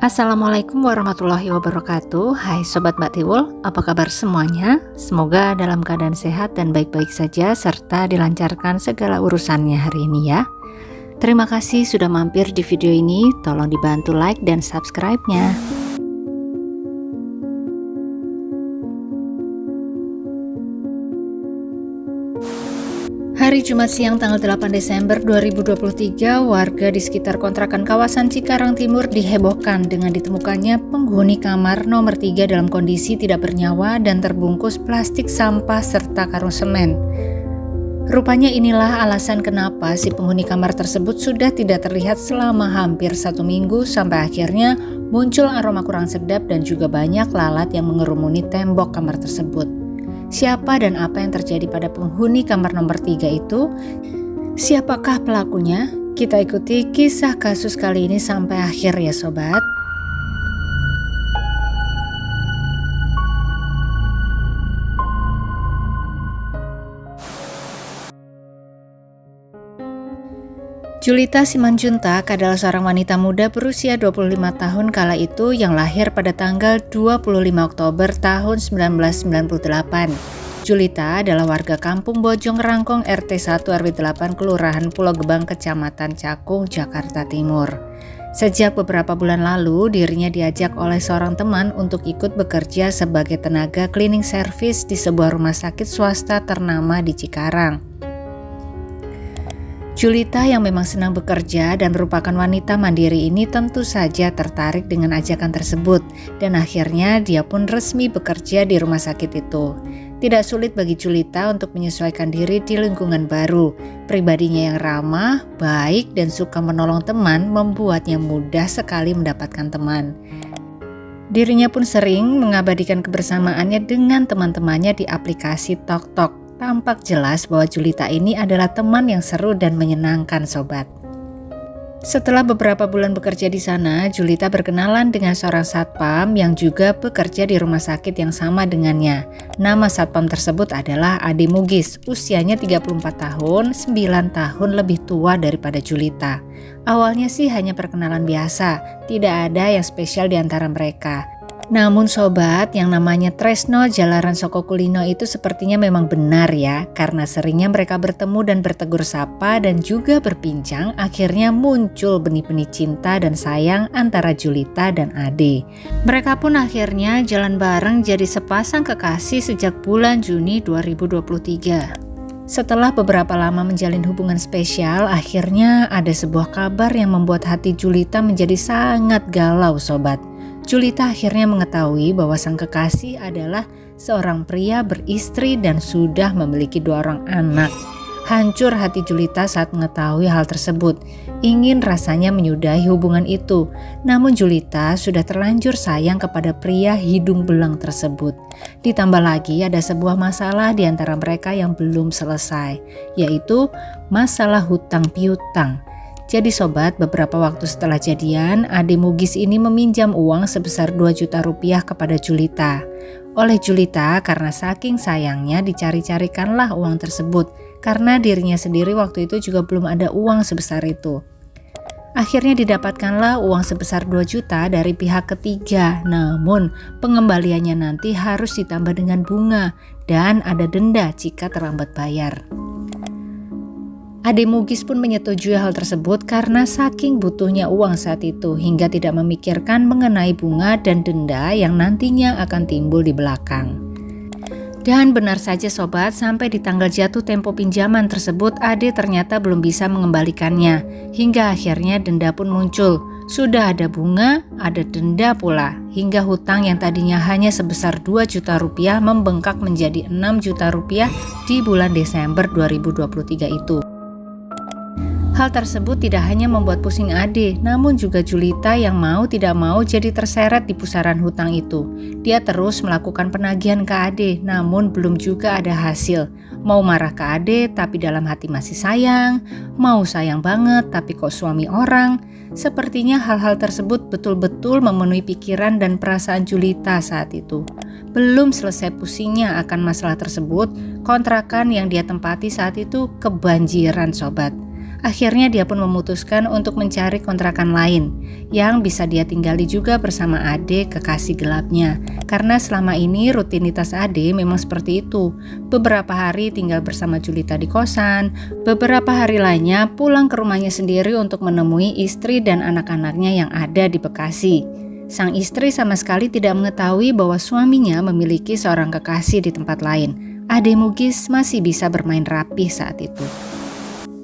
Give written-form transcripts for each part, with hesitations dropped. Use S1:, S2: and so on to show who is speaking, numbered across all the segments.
S1: Assalamualaikum warahmatullahi wabarakatuh. Hai Sobat Mbak Tiwul, apa kabar semuanya? Semoga dalam keadaan sehat dan baik-baik saja serta dilancarkan segala urusannya hari ini ya. Terima kasih sudah mampir di video ini, tolong dibantu like dan subscribe-nya. Hari Jumat siang tanggal 8 Desember 2023, warga di sekitar kontrakan kawasan Cikarang Timur dihebohkan dengan ditemukannya penghuni kamar nomor 3 dalam kondisi tidak bernyawa dan terbungkus plastik sampah serta karung semen. Rupanya inilah alasan kenapa si penghuni kamar tersebut sudah tidak terlihat selama hampir 1 minggu sampai akhirnya muncul aroma kurang sedap dan juga banyak lalat yang mengerumuni tembok kamar tersebut. Siapa dan apa yang terjadi pada penghuni kamar nomor 3 itu? Siapakah pelakunya? Kita ikuti kisah kasus kali ini sampai akhir ya sobat. Julita Simanjuntak adalah seorang wanita muda berusia 25 tahun kala itu yang lahir pada tanggal 25 Oktober tahun 1998. Julita adalah warga kampung Bojong Rangkong RT 1 RW 8 Kelurahan Pulau Gebang Kecamatan Cakung, Jakarta Timur. Sejak beberapa bulan lalu dirinya diajak oleh seorang teman untuk ikut bekerja sebagai tenaga cleaning service di sebuah rumah sakit swasta ternama di Cikarang. Julita yang memang senang bekerja dan merupakan wanita mandiri ini tentu saja tertarik dengan ajakan tersebut dan akhirnya dia pun resmi bekerja di rumah sakit itu. Tidak sulit bagi Julita untuk menyesuaikan diri di lingkungan baru. Pribadinya yang ramah, baik dan suka menolong teman membuatnya mudah sekali mendapatkan teman. Dirinya pun sering mengabadikan kebersamaannya dengan teman-temannya di aplikasi TokTok. Tampak jelas bahwa Julita ini adalah teman yang seru dan menyenangkan sobat. Setelah beberapa bulan bekerja di sana, Julita berkenalan dengan seorang satpam yang juga bekerja di rumah sakit yang sama dengannya. Nama satpam tersebut adalah Ade Mugis, usianya 34 tahun, 9 tahun lebih tua daripada Julita. Awalnya sih hanya perkenalan biasa, tidak ada yang spesial di antara mereka. Namun sobat, yang namanya Tresno Jalaran Soko Kulino itu sepertinya memang benar ya, karena seringnya mereka bertemu dan bertegur sapa dan juga berbincang, akhirnya muncul benih-benih cinta dan sayang antara Julita dan Ade. Mereka pun akhirnya jalan bareng jadi sepasang kekasih sejak bulan Juni 2023. Setelah beberapa lama menjalin hubungan spesial, akhirnya ada sebuah kabar yang membuat hati Julita menjadi sangat galau sobat. Julita akhirnya mengetahui bahwa sang kekasih adalah seorang pria beristri dan sudah memiliki 2 orang anak. Hancur hati Julita saat mengetahui hal tersebut. Ingin rasanya menyudahi hubungan itu. Namun Julita sudah terlanjur sayang kepada pria hidung belang tersebut. Ditambah lagi ada sebuah masalah di antara mereka yang belum selesai, yaitu masalah hutang piutang. Jadi sobat, beberapa waktu setelah jadian, Ade Mugis ini meminjam uang sebesar 2 juta rupiah kepada Julita. Oleh Julita, karena saking sayangnya dicari-carikanlah uang tersebut, karena dirinya sendiri waktu itu juga belum ada uang sebesar itu. Akhirnya didapatkanlah uang sebesar 2 juta dari pihak ketiga, namun pengembaliannya nanti harus ditambah dengan bunga dan ada denda jika terlambat bayar. Ade Mugis pun menyetujui hal tersebut karena saking butuhnya uang saat itu hingga tidak memikirkan mengenai bunga dan denda yang nantinya akan timbul di belakang. Dan benar saja sobat, sampai di tanggal jatuh tempo pinjaman tersebut Ade ternyata belum bisa mengembalikannya. Hingga akhirnya denda pun muncul. Sudah ada bunga, ada denda pula. Hingga hutang yang tadinya hanya sebesar 2 juta rupiah membengkak menjadi 6 juta rupiah di bulan Desember 2023 itu. Hal tersebut tidak hanya membuat pusing Ade, namun juga Julita yang mau tidak mau jadi terseret di pusaran hutang itu. Dia terus melakukan penagihan ke Ade, namun belum juga ada hasil. Mau marah ke Ade, tapi dalam hati masih sayang. Mau sayang banget, tapi kok suami orang. Sepertinya hal-hal tersebut betul-betul memenuhi pikiran dan perasaan Julita saat itu. Belum selesai pusingnya akan masalah tersebut, kontrakan yang dia tempati saat itu kebanjiran sobat. Akhirnya dia pun memutuskan untuk mencari kontrakan lain yang bisa dia tinggali juga bersama Ade kekasih gelapnya. Karena selama ini rutinitas Ade memang seperti itu. Beberapa hari tinggal bersama Julita di kosan, beberapa hari lainnya pulang ke rumahnya sendiri untuk menemui istri dan anak-anaknya yang ada di Bekasi. Sang istri sama sekali tidak mengetahui bahwa suaminya memiliki seorang kekasih di tempat lain. Ade Mugis masih bisa bermain rapih saat itu.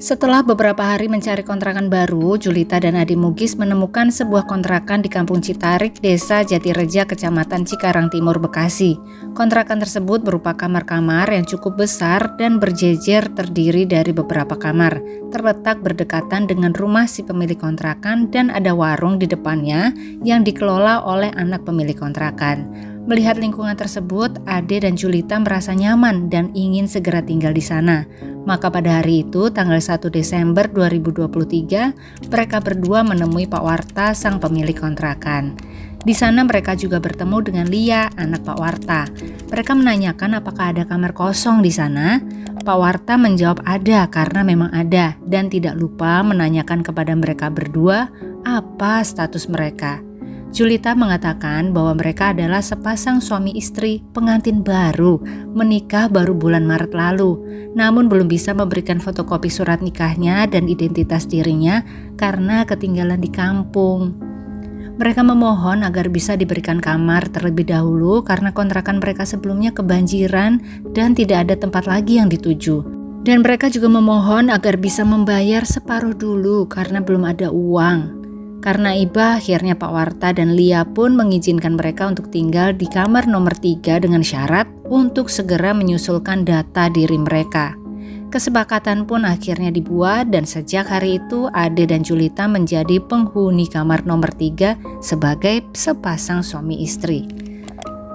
S1: Setelah beberapa hari mencari kontrakan baru, Julita dan Ade Mugis menemukan sebuah kontrakan di Kampung Citarik, Desa Jatireja, Kecamatan Cikarang Timur, Bekasi. Kontrakan tersebut berupa kamar-kamar yang cukup besar dan berjejer terdiri dari beberapa kamar, terletak berdekatan dengan rumah si pemilik kontrakan dan ada warung di depannya yang dikelola oleh anak pemilik kontrakan. Melihat lingkungan tersebut, Ade dan Julita merasa nyaman dan ingin segera tinggal di sana. Maka pada hari itu, tanggal 1 Desember 2023, mereka berdua menemui Pak Warta, sang pemilik kontrakan. Di sana mereka juga bertemu dengan Lia, anak Pak Warta. Mereka menanyakan apakah ada kamar kosong di sana. Pak Warta menjawab ada karena memang ada dan tidak lupa menanyakan kepada mereka berdua apa status mereka. Julita mengatakan bahwa mereka adalah sepasang suami istri pengantin baru, menikah baru bulan Maret lalu, namun belum bisa memberikan fotokopi surat nikahnya dan identitas dirinya karena ketinggalan di kampung. Mereka memohon agar bisa diberikan kamar terlebih dahulu karena kontrakan mereka sebelumnya kebanjiran dan tidak ada tempat lagi yang dituju. Dan mereka juga memohon agar bisa membayar separuh dulu karena belum ada uang. Karena iba, akhirnya Pak Warta dan Lia pun mengizinkan mereka untuk tinggal di kamar nomor 3 dengan syarat untuk segera menyusulkan data diri mereka. Kesepakatan pun akhirnya dibuat dan sejak hari itu Ade dan Julita menjadi penghuni kamar nomor 3 sebagai sepasang suami istri.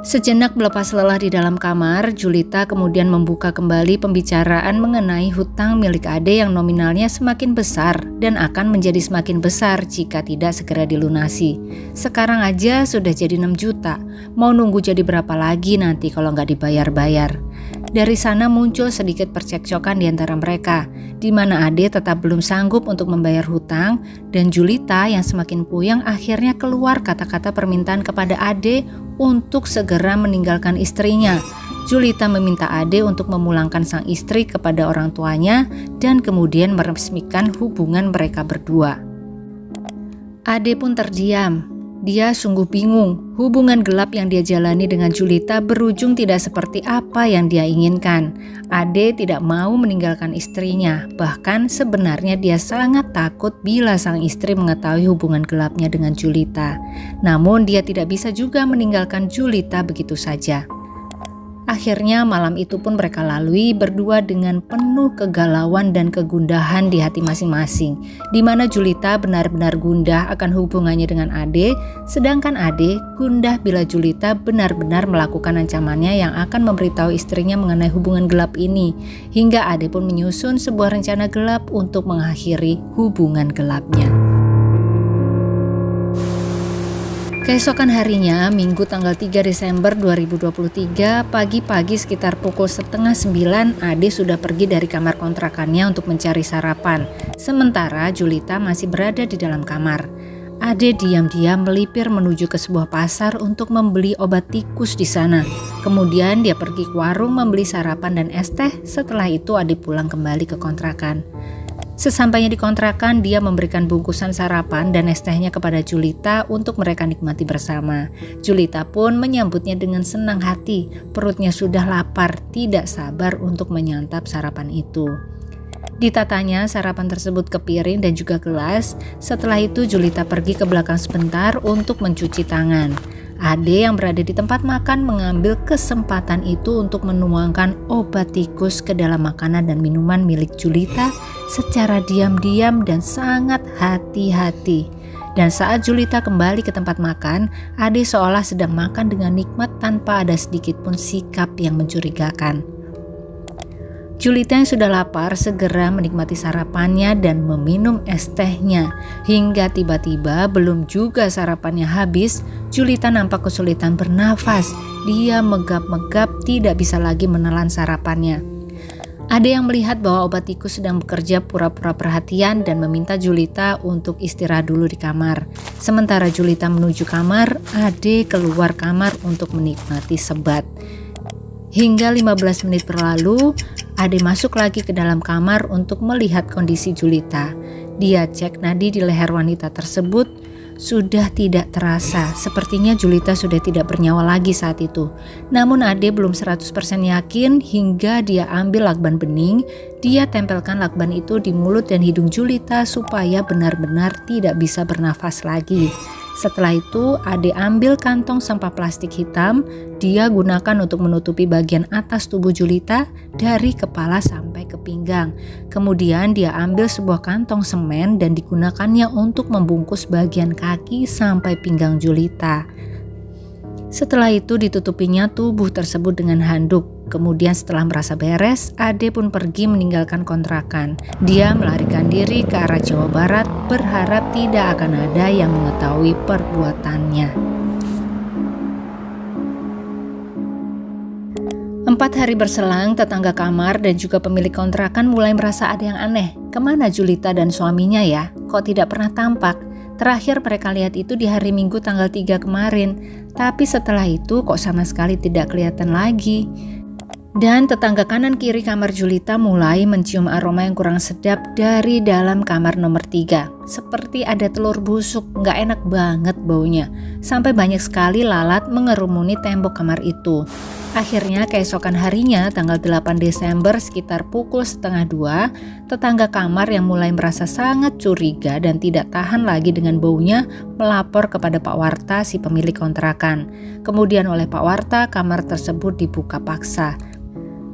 S1: Sejenak melepas lelah di dalam kamar, Julita kemudian membuka kembali pembicaraan mengenai hutang milik Ade yang nominalnya semakin besar dan akan menjadi semakin besar jika tidak segera dilunasi. Sekarang aja sudah jadi 6 juta, mau nunggu jadi berapa lagi nanti kalau nggak dibayar-bayar. Dari sana muncul sedikit percekcokan di antara mereka, di mana Ade tetap belum sanggup untuk membayar hutang dan Julita yang semakin puyeng akhirnya keluar kata-kata permintaan kepada Ade untuk segera meninggalkan istrinya. Julita meminta Ade untuk memulangkan sang istri kepada orang tuanya dan kemudian meresmikan hubungan mereka berdua. Ade pun terdiam. Dia sungguh bingung. Hubungan gelap yang dia jalani dengan Julita berujung tidak seperti apa yang dia inginkan. Ade tidak mau meninggalkan istrinya. Bahkan sebenarnya dia sangat takut bila sang istri mengetahui hubungan gelapnya dengan Julita. Namun dia tidak bisa juga meninggalkan Julita begitu saja. Akhirnya malam itu pun mereka lalui berdua dengan penuh kegalauan dan kegundahan di hati masing-masing, di mana Julita benar-benar gundah akan hubungannya dengan Ade, sedangkan Ade gundah bila Julita benar-benar melakukan ancamannya yang akan memberitahu istrinya mengenai hubungan gelap ini, hingga Ade pun menyusun sebuah rencana gelap untuk mengakhiri hubungan gelapnya. Keesokan harinya, Minggu tanggal 3 Desember 2023, pagi-pagi sekitar pukul 8:30, Ade sudah pergi dari kamar kontrakannya untuk mencari sarapan. Sementara Julita masih berada di dalam kamar. Ade diam-diam melipir menuju ke sebuah pasar untuk membeli obat tikus di sana. Kemudian dia pergi ke warung membeli sarapan dan es teh. Setelah itu Ade pulang kembali ke kontrakan. Sesampainya di kontrakan, dia memberikan bungkusan sarapan dan es tehnya kepada Julita untuk mereka nikmati bersama. Julita pun menyambutnya dengan senang hati. Perutnya sudah lapar, tidak sabar untuk menyantap sarapan itu. Ditatanya sarapan tersebut ke piring dan juga gelas. Setelah itu Julita pergi ke belakang sebentar untuk mencuci tangan. Ade yang berada di tempat makan mengambil kesempatan itu untuk menuangkan obat tikus ke dalam makanan dan minuman milik Julita secara diam-diam dan sangat hati-hati. Dan saat Julita kembali ke tempat makan, Ade seolah sedang makan dengan nikmat tanpa ada sedikit pun sikap yang mencurigakan. Julita yang sudah lapar segera menikmati sarapannya dan meminum es tehnya. Hingga tiba-tiba belum juga sarapannya habis, Julita nampak kesulitan bernafas. Dia megap-megap tidak bisa lagi menelan sarapannya. Ada yang melihat bahwa obat tikus sedang bekerja pura-pura perhatian dan meminta Julita untuk istirahat dulu di kamar. Sementara Julita menuju kamar, Ade keluar kamar untuk menikmati sebat. Hingga 15 menit berlalu, Ade masuk lagi ke dalam kamar untuk melihat kondisi Julita. Dia cek nadi di leher wanita tersebut. Sudah tidak terasa, sepertinya Julita sudah tidak bernyawa lagi saat itu. Namun Ade belum 100% yakin hingga dia ambil lakban bening, dia tempelkan lakban itu di mulut dan hidung Julita supaya benar-benar tidak bisa bernafas lagi. Setelah itu Ade ambil kantong sampah plastik hitam, dia gunakan untuk menutupi bagian atas tubuh Julita dari kepala sampai ke pinggang. Kemudian dia ambil sebuah kantong semen dan digunakannya untuk membungkus bagian kaki sampai pinggang Julita. Setelah itu ditutupinya tubuh tersebut dengan handuk. Kemudian setelah merasa beres, Ade pun pergi meninggalkan kontrakan. Dia melarikan diri ke arah Jawa Barat, berharap tidak akan ada yang mengetahui perbuatannya. 4 hari berselang, tetangga kamar dan juga pemilik kontrakan mulai merasa ada yang aneh. Kemana Julita dan suaminya ya? Kok tidak pernah tampak? Terakhir mereka lihat itu di hari Minggu tanggal 3 kemarin. Tapi setelah itu kok sama sekali tidak kelihatan lagi. Dan tetangga kanan kiri kamar Julita mulai mencium aroma yang kurang sedap dari dalam kamar nomor 3. Seperti ada telur busuk, gak enak banget baunya. Sampai banyak sekali lalat mengerumuni tembok kamar itu. Akhirnya keesokan harinya tanggal 8 Desember sekitar pukul 1:30, tetangga kamar yang mulai merasa sangat curiga dan tidak tahan lagi dengan baunya melapor kepada Pak Warta si pemilik kontrakan. Kemudian oleh Pak Warta kamar tersebut dibuka paksa.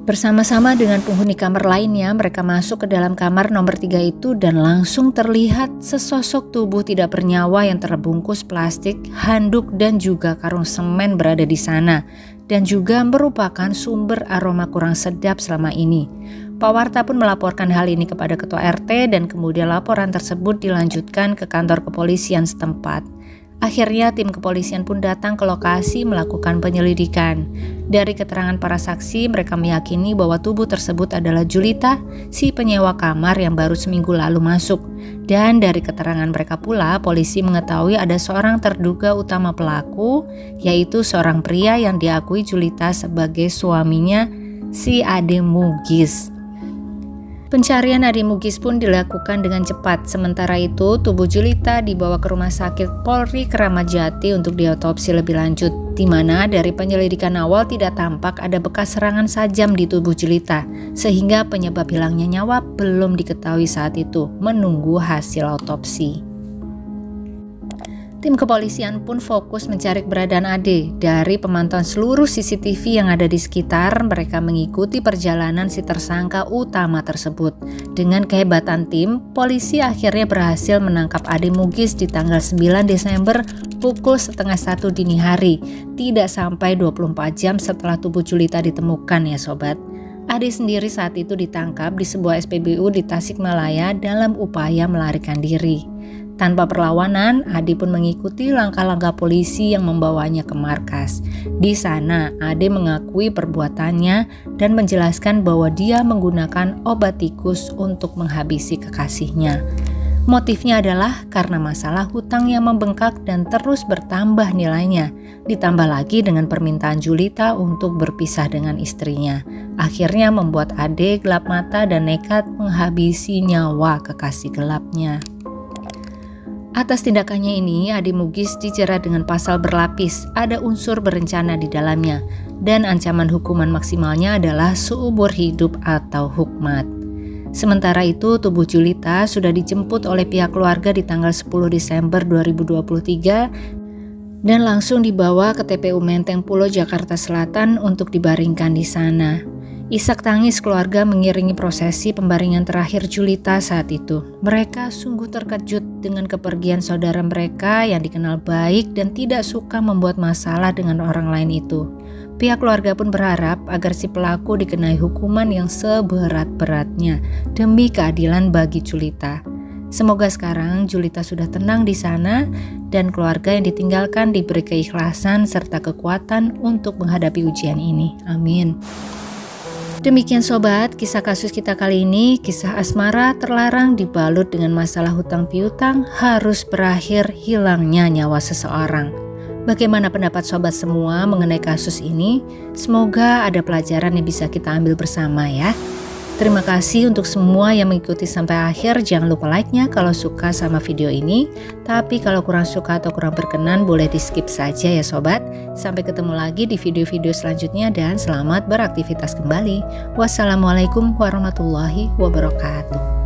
S1: Bersama-sama dengan penghuni kamar lainnya, mereka masuk ke dalam kamar nomor 3 itu dan langsung terlihat sesosok tubuh tidak bernyawa yang terbungkus plastik, handuk dan juga karung semen berada di sana. Dan juga merupakan sumber aroma kurang sedap selama ini. Pak Warta pun melaporkan hal ini kepada Ketua RT dan kemudian laporan tersebut dilanjutkan ke kantor kepolisian setempat. Akhirnya tim kepolisian pun datang ke lokasi melakukan penyelidikan. Dari keterangan para saksi, mereka meyakini bahwa tubuh tersebut adalah Julita, si penyewa kamar yang baru seminggu lalu masuk. Dan dari keterangan mereka pula, polisi mengetahui ada seorang terduga utama pelaku, yaitu seorang pria yang diakui Julita sebagai suaminya, si Ade Mugis. Pencarian Ade Mugis pun dilakukan dengan cepat. Sementara itu, tubuh Julita dibawa ke Rumah Sakit Polri Kramat Jati untuk diotopsi lebih lanjut, di mana dari penyelidikan awal tidak tampak ada bekas serangan sajam di tubuh Julita, sehingga penyebab hilangnya nyawa belum diketahui saat itu, menunggu hasil otopsi. Tim kepolisian pun fokus mencari keberadaan Ade. Dari pemantauan seluruh CCTV yang ada di sekitar, mereka mengikuti perjalanan si tersangka utama tersebut. Dengan kehebatan tim, polisi akhirnya berhasil menangkap Ade Mugis di tanggal 9 Desember pukul 12:30 dini hari. Tidak sampai 24 jam setelah tubuh Julita ditemukan ya sobat. Ade sendiri saat itu ditangkap di sebuah SPBU di Tasikmalaya dalam upaya melarikan diri. Tanpa perlawanan, Ade pun mengikuti langkah-langkah polisi yang membawanya ke markas. Di sana, Ade mengakui perbuatannya dan menjelaskan bahwa dia menggunakan obat tikus untuk menghabisi kekasihnya. Motifnya adalah karena masalah hutang yang membengkak dan terus bertambah nilainya. Ditambah lagi dengan permintaan Julita untuk berpisah dengan istrinya. Akhirnya membuat Ade gelap mata dan nekat menghabisi nyawa kekasih gelapnya. Atas tindakannya ini, Ade Mugis dijerat dengan pasal berlapis, ada unsur berencana di dalamnya, dan ancaman hukuman maksimalnya adalah seumur hidup atau hukmat. Sementara itu, tubuh Julita sudah dijemput oleh pihak keluarga di tanggal 10 Desember 2023 dan langsung dibawa ke TPU Menteng Pulo, Jakarta Selatan untuk dibaringkan di sana. Isak tangis keluarga mengiringi prosesi pembaringan terakhir Julita saat itu. Mereka sungguh terkejut dengan kepergian saudara mereka yang dikenal baik dan tidak suka membuat masalah dengan orang lain itu. Pihak keluarga pun berharap agar si pelaku dikenai hukuman yang seberat-beratnya demi keadilan bagi Julita. Semoga sekarang Julita sudah tenang di sana dan keluarga yang ditinggalkan diberi keikhlasan serta kekuatan untuk menghadapi ujian ini. Amin. Demikian sobat, kisah kasus kita kali ini, kisah asmara terlarang dibalut dengan masalah hutang piutang harus berakhir hilangnya nyawa seseorang. Bagaimana pendapat sobat semua mengenai kasus ini? Semoga ada pelajaran yang bisa kita ambil bersama ya. Terima kasih untuk semua yang mengikuti sampai akhir. Jangan lupa like-nya kalau suka sama video ini. Tapi kalau kurang suka atau kurang berkenan boleh di skip saja ya sobat. Sampai ketemu lagi di video-video selanjutnya dan selamat beraktivitas kembali. Wassalamualaikum warahmatullahi wabarakatuh.